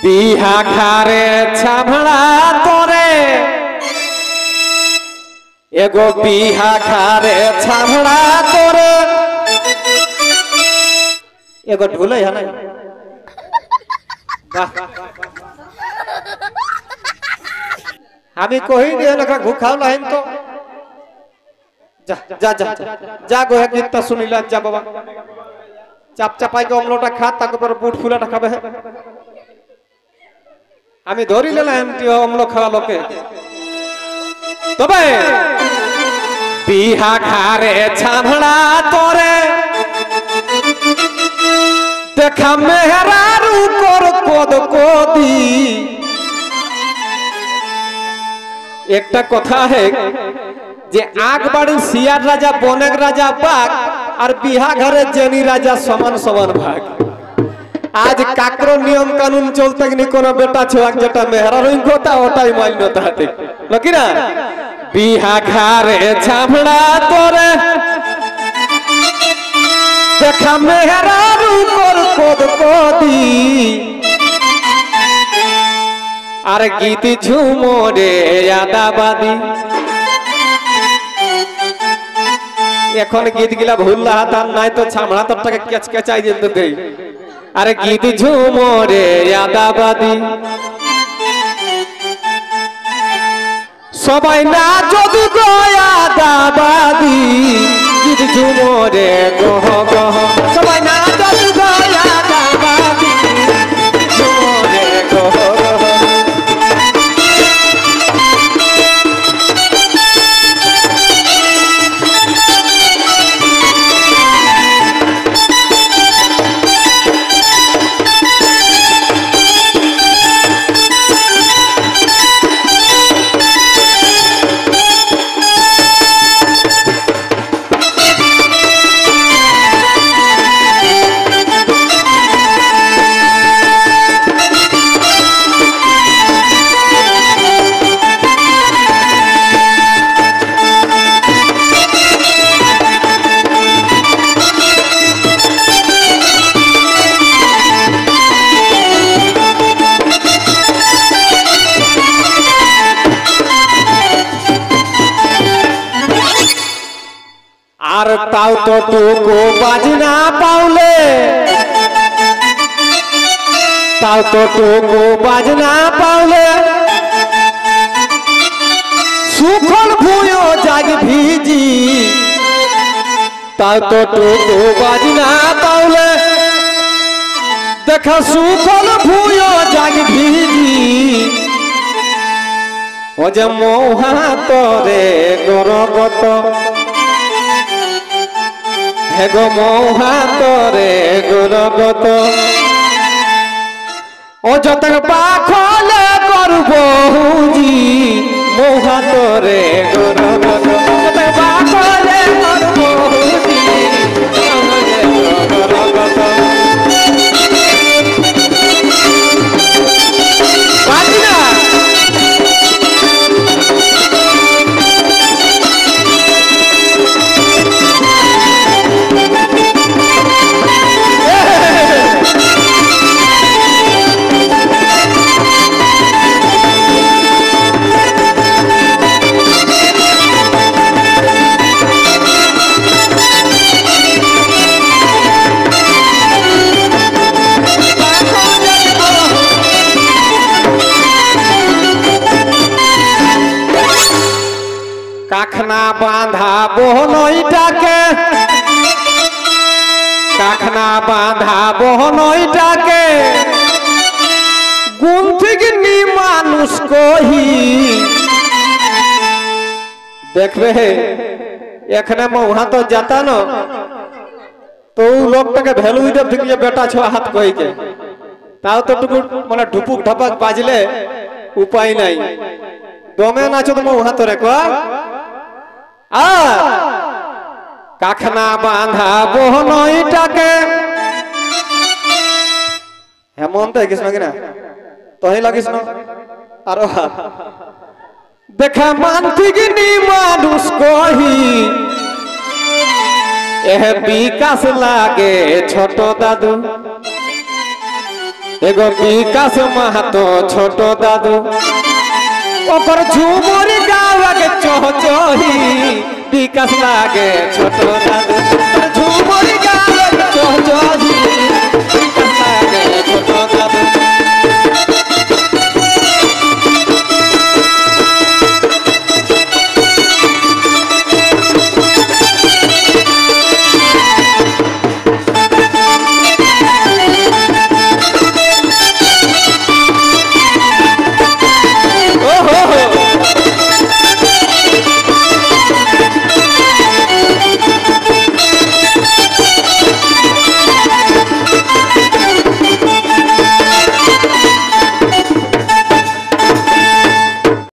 বিহা ঘারে ছাভড়া তোরে এগো বিহা ঘারে ছাভড়া তোরে এগো ঢুলে হ্যাঁ আমি কহি দিয়ে লেখা ঘুখাও লাইন তো যা যা যা যা গো এক গীতটা শুনিলা যা বাবা চাপ চাপাই কে অম্লটা খা তাকে পরে বুট ফুলাটা খাবে আমি ধরি লেলাম তুই অম্ল খাওয়া লোকে তবে বিহা ঘারে ছাভড়া তোরে দেখা মেহরারু কর কদ কদি একটা কথা है যে আগবাড়ি সিয়ার রাজা বনেক রাজা বাঘ আর বিহা ঘরে জেনি রাজা সমান সমান ভাগ आज काकरो नियम कानून चलते कि कोनो बेटा छोक जेटा मेहरारुई गोता ओटाई मान्यता हते लकी ना बिहा घारे छाभड़ा तोरे देखा मेहरारु कर कोद कोदी आरे गीत झुमोरे यादाबादी এখন গীত গিলা ভুল হাতার নাই তো ছামড়া তোরটাকে কেচকেচাই দিতে দেই আরে গীত ঝুমরে ইয়াদাবাদি সবাই না যদি গয়াদাবাদি গীত ঝুমরে গহ গহ সবাই না যদি গয়াদাবাদি ঝুমরে গহ গহ ताऊ तो टूको बाजना पाउले ताऊ तो टूको बाजना पाउले सुखल भूयो जाग भीजी ताऊ तो टूको बाजना पाउले देखा सुखल भूयो जाग भीजी ओ जे मोहा तोरे गरगत हेगो मोहा तोरे गुरगत ओ जतक पाखले करबहुजी मोहा तोरे गुरगत जतक पाखले करबहुजी गुरगत बाजना काखना बांधा बोहनईटाके काखना बांधा बोहनईटाके गुंथिगनी मानुष कोही देखबे एखने मौहा तो जाता न तो लोकटाके भैलू देब ठीक जे बेटा छो हाथ कहि के ताও तो टुकु माने ढुपुक ढपक बाजले उपाय নাই दमे नाचो तो मौहा तो रे को काखना बांधा बोहनईटाके हेमंत है किसना किना तो ही लगिस न आरो देखा मानथिगनी मानुष कोही एह विकास लागे छोट दादू एगो विकास महतो छोटो दादू ओकर झूमर गावके चोचोही विकास लागे छोटो दादू झूमर गाव